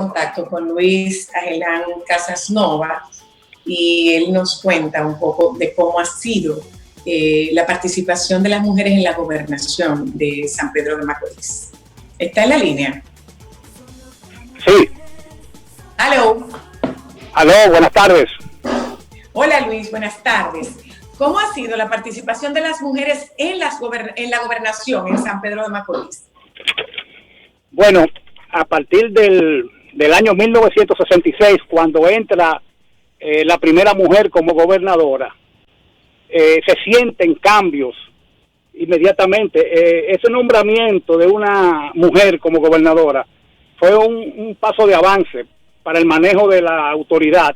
contacto con Luis Ajelán Casasnova y él nos cuenta un poco de cómo ha sido la participación de las mujeres en la gobernación de San Pedro de Macorís. ¿Está en la línea? Sí. Aló. Aló, buenas tardes. Hola Luis, buenas tardes. ¿Cómo ha sido la participación de las mujeres en la gobernación en San Pedro de Macorís? Bueno, a partir del año 1966, cuando entra la primera mujer como gobernadora, se sienten cambios inmediatamente. Ese nombramiento de una mujer como gobernadora fue un paso de avance para el manejo de la autoridad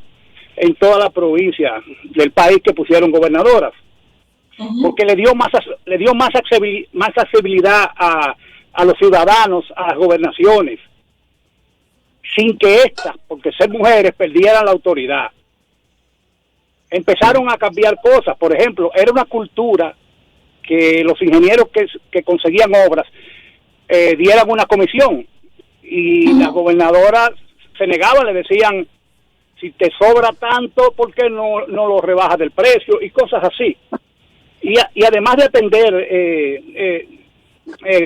en toda la provincia del país que pusieron gobernadoras, porque le dio más accesibilidad a los ciudadanos, a las gobernaciones, sin que éstas, porque ser mujeres, perdieran la autoridad. Empezaron a cambiar cosas. Por ejemplo, era una cultura que los ingenieros que conseguían obras dieran una comisión, y las gobernadoras se negaban, le decían: si te sobra tanto, ¿por qué no lo rebajas del precio? Y cosas así. Y además de atender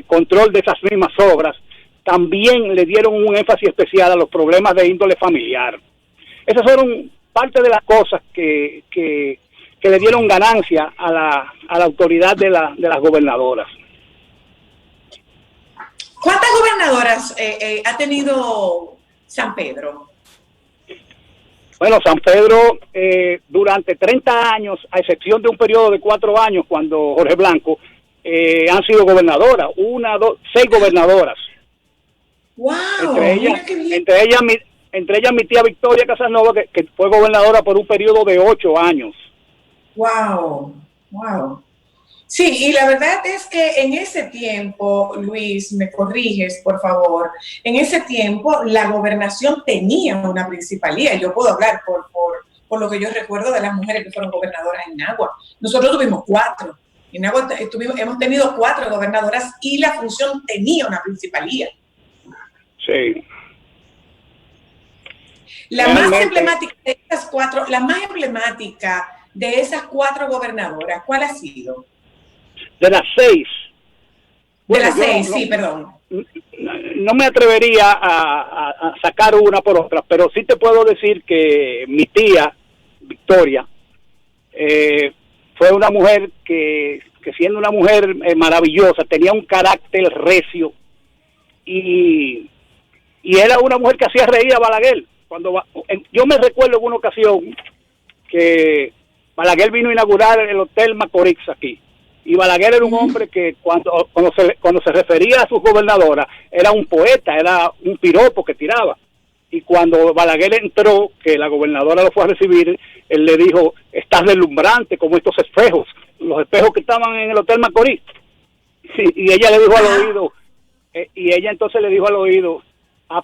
control de esas mismas obras, también le dieron un énfasis especial a los problemas de índole familiar. Esas fueron parte de las cosas que le dieron ganancia a la autoridad de las gobernadoras. ¿Cuántas gobernadoras ha tenido San Pedro? Bueno, San Pedro durante 30 años, a excepción de un periodo de 4 años cuando Jorge Blanco, han sido gobernadoras, 6 gobernadoras. ¡Wow! Entre ellas mi tía Victoria Casasnova, que fue gobernadora por un periodo de 8 años. ¡Wow! ¡Wow! Sí, y la verdad es que en ese tiempo, Luis, me corriges, por favor, en ese tiempo la gobernación tenía una principalía. Yo puedo hablar por lo que yo recuerdo de las mujeres que fueron gobernadoras en Nagua. Nosotros tuvimos 4. En Nagua hemos tenido 4 gobernadoras y la función tenía una principalía. Sí. La más emblemática de esas 4 gobernadoras, ¿cuál ha sido? De las 6. Bueno, de las 6, sí, perdón. No me atrevería a sacar una por otra, pero sí te puedo decir que mi tía Victoria fue una mujer que siendo una mujer maravillosa, tenía un carácter recio, y era una mujer que hacía reír a Balaguer. Yo me recuerdo en una ocasión que Balaguer vino a inaugurar el Hotel Macorís aquí, y Balaguer era un hombre que cuando se refería a sus gobernadoras era un poeta, era un piropo que tiraba. Y cuando Balaguer entró, que la gobernadora lo fue a recibir, él le dijo: estás deslumbrante como estos espejos, los espejos que estaban en el Hotel Macorís. Sí, y ella le dijo al oído, entonces le dijo al oído,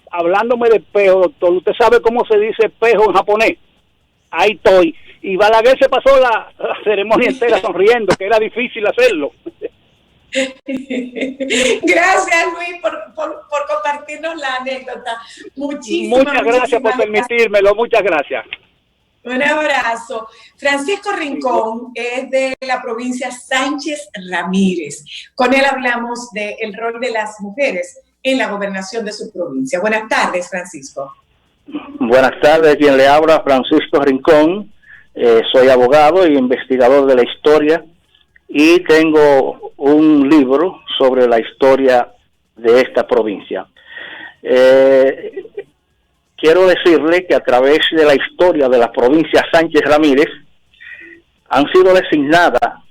hablándome de espejo: doctor, ¿usted sabe cómo se dice espejo en japonés? Ahí estoy. Y Balaguer se pasó la ceremonia entera sonriendo, que era difícil hacerlo. Gracias, Luis, por compartirnos la anécdota. Muchas gracias por permitírmelo, muchas gracias. Un abrazo. Francisco Rincón es de la provincia Sánchez Ramírez. Con él hablamos del rol de las mujeres en la gobernación de su provincia. Buenas tardes, Francisco. Buenas tardes, quien le habla, Francisco Rincón. Soy abogado y investigador de la historia, y tengo un libro sobre la historia de esta provincia. Quiero decirle que a través de la historia de la provincia Sánchez Ramírez han sido designadas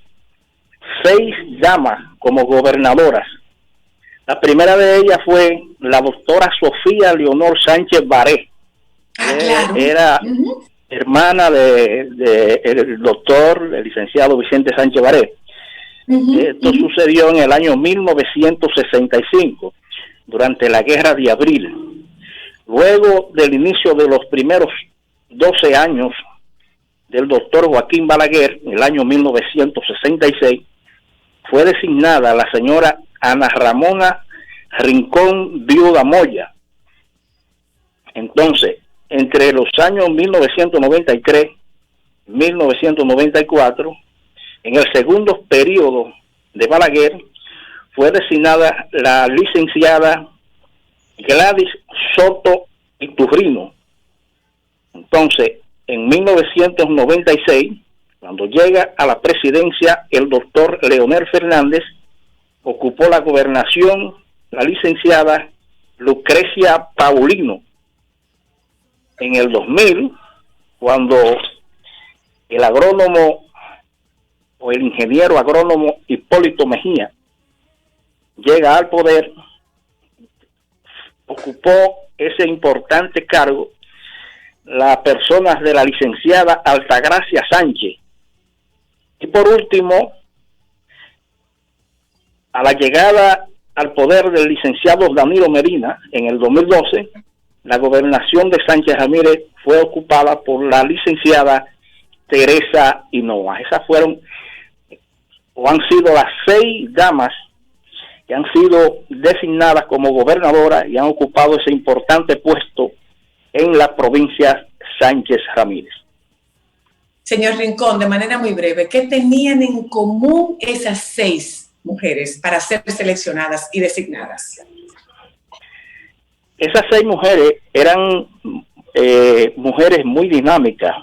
6 damas como gobernadoras. La primera de ellas fue la doctora Sofía Leonor Sánchez Baré. Claro. Era hermana del doctor, el licenciado Vicente Sánchez Baré. Esto sucedió en el año 1965, durante la Guerra de Abril. Luego del inicio de los primeros 12 años del doctor Joaquín Balaguer, en el año 1966, fue designada la señora Ana Ramona Rincón Viuda Moya. Entonces, entre los años 1993 y 1994, en el segundo periodo de Balaguer, fue designada la licenciada Gladys Soto Iturrino. Entonces, en 1996, cuando llega a la presidencia el doctor Leonel Fernández, ocupó la gobernación la licenciada Lucrecia Paulino. En el 2000, cuando el agrónomo o el ingeniero agrónomo Hipólito Mejía llega al poder, ocupó ese importante cargo la persona de la licenciada Altagracia Sánchez. Y por último, a la llegada al poder del licenciado Danilo Medina en el 2012, la gobernación de Sánchez Ramírez fue ocupada por la licenciada Teresa Hinoa. Esas fueron o han sido las 6 damas que han sido designadas como gobernadoras y han ocupado ese importante puesto en la provincia Sánchez Ramírez. Señor Rincón, de manera muy breve, ¿qué tenían en común esas 6 mujeres para ser seleccionadas y designadas? Esas 6 mujeres eran mujeres muy dinámicas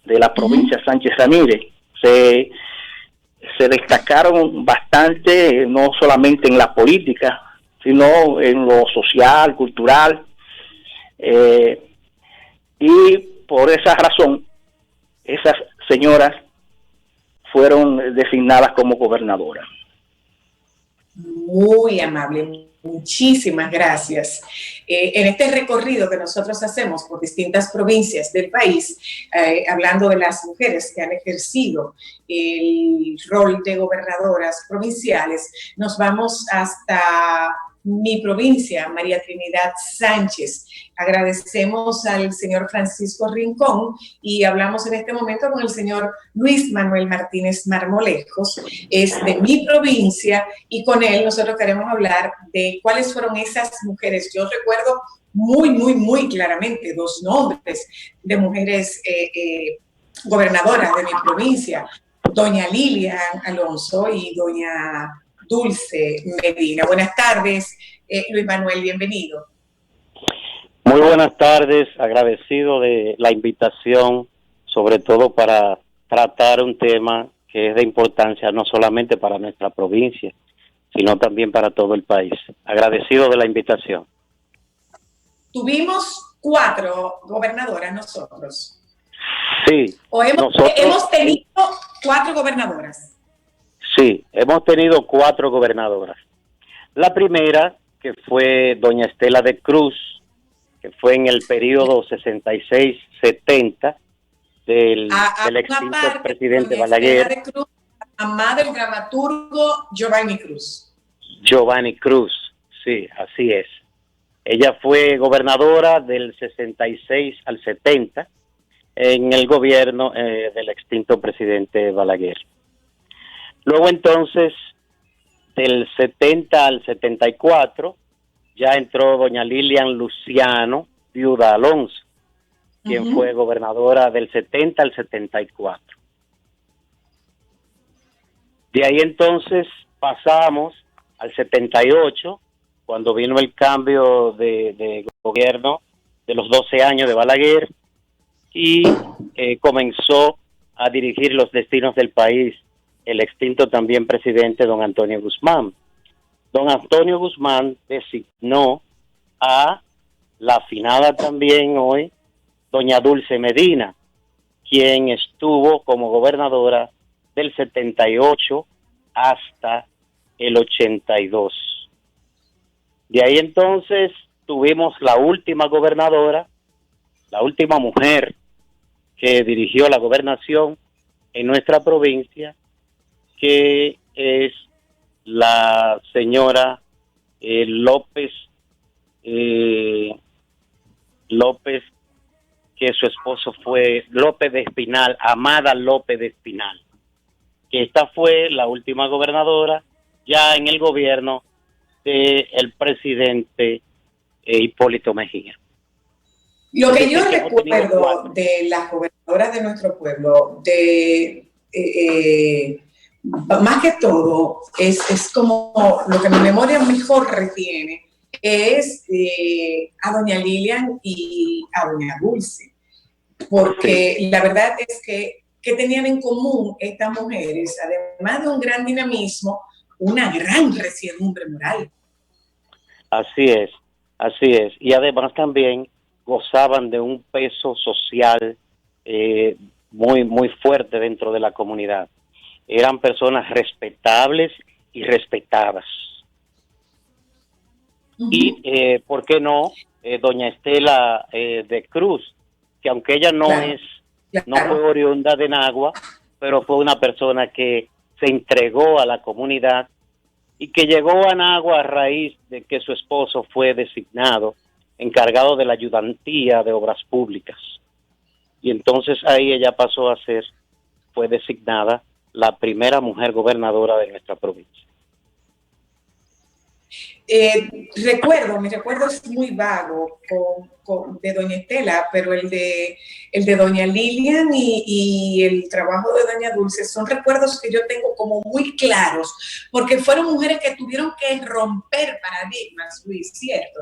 de la provincia Sánchez Ramírez. Se destacaron bastante, no solamente en la política, sino en lo social, cultural, y por esa razón, esas señoras fueron designadas como gobernadoras. Muy amable, muchísimas gracias. En este recorrido que nosotros hacemos por distintas provincias del país, hablando de las mujeres que han ejercido el rol de gobernadoras provinciales, nos vamos hasta mi provincia, María Trinidad Sánchez. Agradecemos al señor Francisco Rincón y hablamos en este momento con el señor Luis Manuel Martínez Marmolejos. Es de mi provincia y con él nosotros queremos hablar de cuáles fueron esas mujeres. Yo recuerdo muy claramente 2 nombres de mujeres gobernadoras de mi provincia, doña Lilian Alonso y doña Dulce Medina. Buenas tardes, Luis Manuel, bienvenido. Muy buenas tardes, agradecido de la invitación, sobre todo para tratar un tema que es de importancia no solamente para nuestra provincia, sino también para todo el país. Agradecido de la invitación. Tuvimos 4 gobernadoras nosotros. Sí. ¿O hemos tenido 4 gobernadoras? Sí, hemos tenido 4 gobernadoras. La primera, que fue doña Estela de Cruz, que fue en el periodo 66-70 del extinto presidente Balaguer. Estela de Cruz, mamá del dramaturgo Giovanni Cruz. Giovanni Cruz, sí, así es. Ella fue gobernadora del 66 al 70 en el gobierno del extinto presidente Balaguer. Luego entonces, del 70 al 74, ya entró doña Lilian Luciano, viuda Alonso, quien fue gobernadora del 70 al 74. De ahí entonces pasamos al 78, cuando vino el cambio de gobierno de los 12 años de Balaguer y comenzó a dirigir los destinos del país el extinto también presidente don Antonio Guzmán. Don Antonio Guzmán designó a la afinada también hoy, doña Dulce Medina, quien estuvo como gobernadora del 78 hasta el 82. De ahí entonces tuvimos la última gobernadora, la última mujer que dirigió la gobernación en nuestra provincia, que es la señora López, que su esposo fue López de Espinal, Amada López de Espinal, que esta fue la última gobernadora ya en el gobierno del presidente Hipólito Mejía. Lo Es que yo decir, que hemos tenido recuerdo cuatro. de las gobernadoras de nuestro pueblo, más que todo, es como lo que mi memoria mejor retiene, es a doña Lilian y a doña Dulce, porque Sí, la verdad es que tenían en común estas mujeres, además de un gran dinamismo, una gran resiedumbre moral. así es, así es. Y además también gozaban de un peso social eh, muy fuerte dentro de la comunidad. Eran personas respetables y respetadas. Y, Uh-huh. ¿por qué no? Doña Estela de Cruz, que aunque ella Claro, no fue claro. oriunda de Nagua, pero fue una persona que se entregó a la comunidad y que llegó a Nagua a raíz de que su esposo fue designado encargado de la ayudantía de obras públicas. Y entonces ahí ella pasó a ser, fue designada la primera mujer gobernadora de nuestra provincia. Mi recuerdo es muy vago de doña Estela, pero el de doña Lilian y el trabajo de doña Dulce son recuerdos que yo tengo como muy claros, porque fueron mujeres que tuvieron que romper paradigmas, Luis, ¿cierto?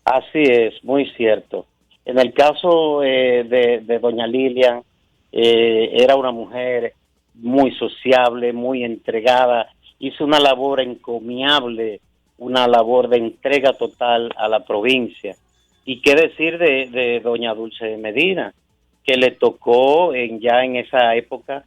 Así es, muy cierto. En el caso de doña Lilian, era una mujer muy sociable, muy entregada, hizo una labor encomiable, una labor de entrega total a la provincia. Y qué decir de doña Dulce Medina, que le tocó ya en esa época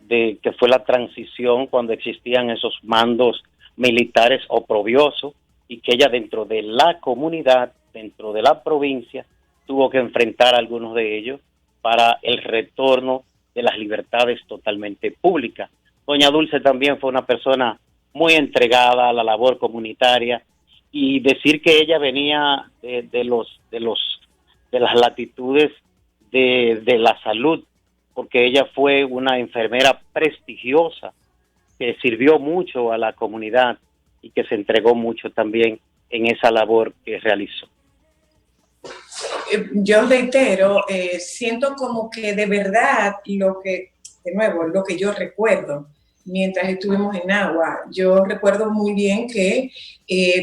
de que fue la transición cuando existían esos mandos militares oprobiosos y que ella dentro de la comunidad, dentro de la provincia, tuvo que enfrentar a algunos de ellos para el retorno de las libertades totalmente públicas. Doña Dulce también fue una persona muy entregada a la labor comunitaria y decir que ella venía de las latitudes de la salud, porque ella fue una enfermera prestigiosa que sirvió mucho a la comunidad y que se entregó mucho también en esa labor que realizó. Yo reitero, siento como que de verdad de nuevo, lo que yo recuerdo mientras estuvimos en Agua, yo recuerdo muy bien que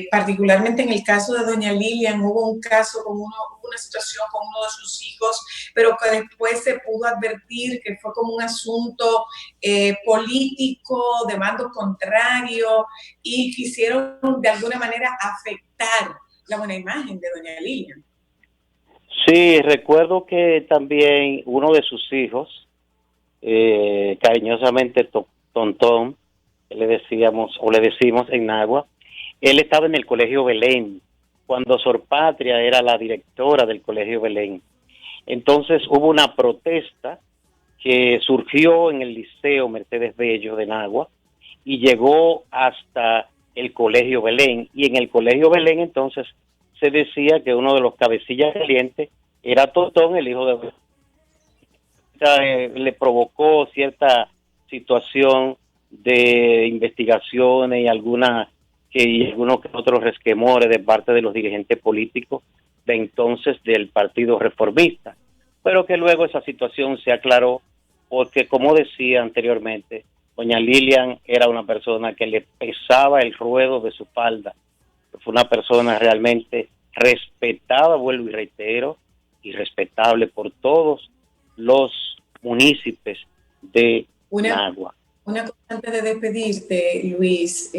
particularmente en el caso de doña Lilian hubo un caso una situación con uno de sus hijos, pero que después se pudo advertir que fue como un asunto político de bando contrario y quisieron de alguna manera afectar la buena imagen de doña Lilian. Sí, recuerdo que también uno de sus hijos, cariñosamente Tontón, le decíamos o le decimos en Nagua, él estaba en el Colegio Belén, cuando Sor Patria era la directora del Colegio Belén. Entonces hubo una protesta que surgió en el Liceo Mercedes Bello de Nagua y llegó hasta el Colegio Belén. Y en el Colegio Belén entonces se decía que uno de los cabecillas calientes era Totón, el hijo de... le provocó cierta situación de investigaciones y algunos que otros resquemores de parte de los dirigentes políticos de entonces del Partido Reformista, pero que luego esa situación se aclaró porque, como decía anteriormente, doña Lilian era una persona que le pesaba el ruedo de su falda, fue una persona realmente respetada, vuelvo y reitero, y respetable por todos los municipios de Nagua. Una cosa antes de despedirte, Luis,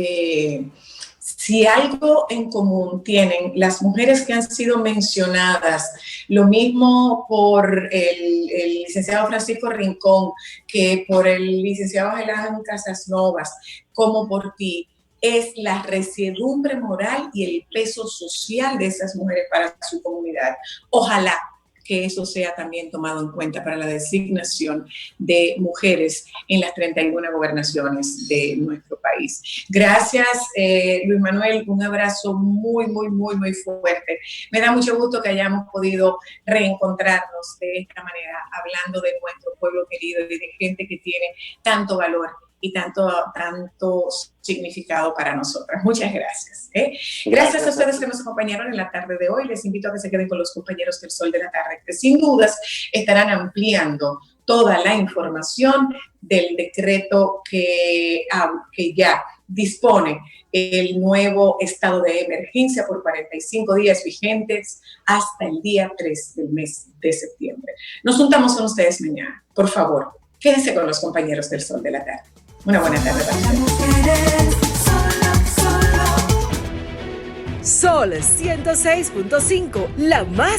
si algo en común tienen las mujeres que han sido mencionadas, lo mismo por el licenciado Francisco Rincón, que por el licenciado Ángel Casasnovas, como por ti, es la resiedumbre moral y el peso social de esas mujeres para su comunidad. Ojalá que eso sea también tomado en cuenta para la designación de mujeres en las 31 gobernaciones de nuestro país. Gracias, Luis Manuel, un abrazo muy fuerte. Me da mucho gusto que hayamos podido reencontrarnos de esta manera, hablando de nuestro pueblo querido y de gente que tiene tanto valor y tanto significado para nosotras. Muchas gracias. Gracias a ustedes que nos acompañaron en la tarde de hoy. Les invito a que se queden con los compañeros del Sol de la Tarde, que sin dudas estarán ampliando toda la información del decreto que ya dispone el nuevo estado de emergencia por 45 días vigentes hasta el día 3 del mes de septiembre. Nos juntamos con ustedes mañana. Por favor, quédense con los compañeros del Sol de la Tarde. Una buena tarde para ustedes. Sol 106.5, la más